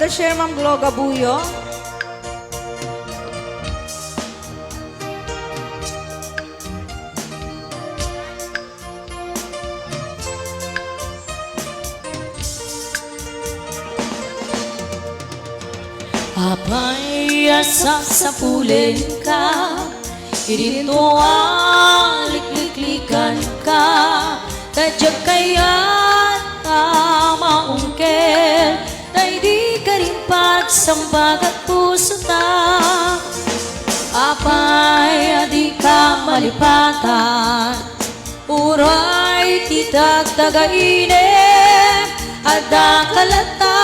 pa-share, Ma'am Glo Gabuyo. Apa'y sasapulin ka, irito ang likliklikan ka, tadyak kaya't maungkel, tay di ka rin pagsambag at puso ta. Apa'y di ka malipatan, uray titagtagainip, ada kalata,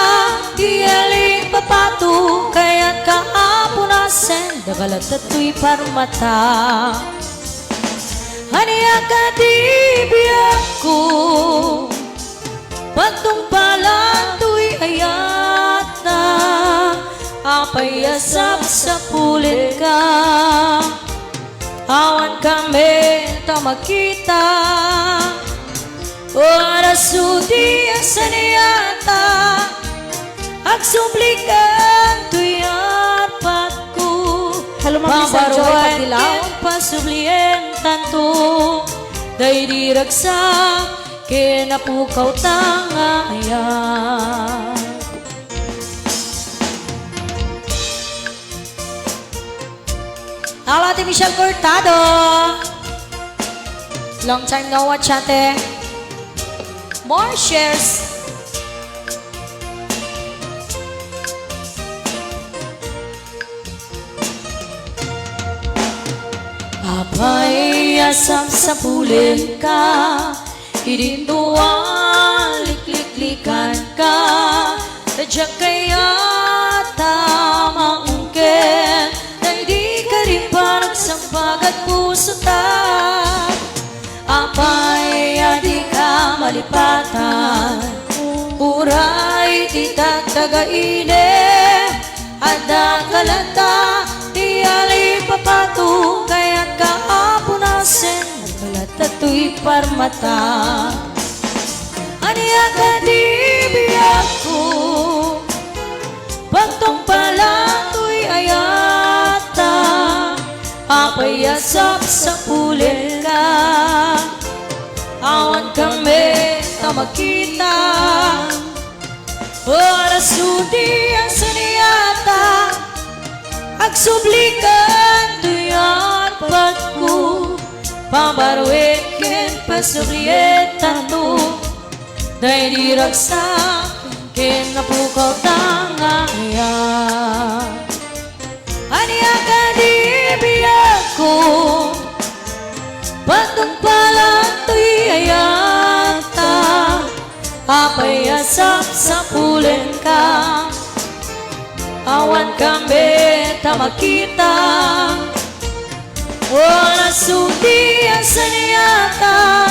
di aling papatu, kaya't kaapunasen, dagalat at tuy parmata. Haniya ka di biyak ko, pagtumpalan tuy ayat na, apayasap sa pulit ka, awan kami tamakita. Oras sudi asaniyata, agsublikan tuyat patku. Hello, Ma'am Lisa Joy Pagdilaw. Pasublien tanto, day diragsa, kinapukaw tangayan. Halo Ate Michelle Cortado. Long time no watch ate. More shares. Apa'y asam sa pulin ka, irinduan likliklikan ka, tadyak kaya't maungkel, na di ka rin pagsambag at puso ta. Apa'y di ka malipatan, uray titagtagainip, ada kalata, di alipapatu, kaya't kaapunasen, nagkalat at tuy parmata. Aniya ka di biyak ko, pagtungpalan tuy ayata, apayasap sa pulit ka, awan kami tamakita. Oras sudi ang saniyata, agsublikan tuyat patku, pabarwekin pasublietan tu, day diragsak kinapukaw tangayan. Aniya ka di biyak ko, pagtumpalan tuy ayata, apayasap sa pulin ka, awan kami tamakita. Oras sudi ang saniyata,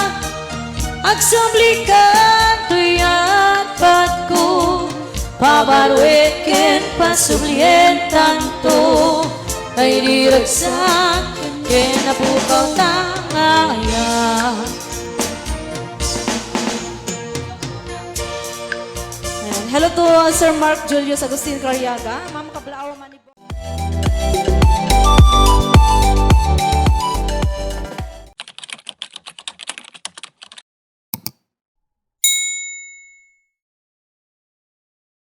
agsublikan tuyat patku, pabarwekin pasublietan to, ay diragsak kinapukaw tangayan. Hello to Sir Mark Julius Agustin Carriaga. Ma'am Kablao Manibor.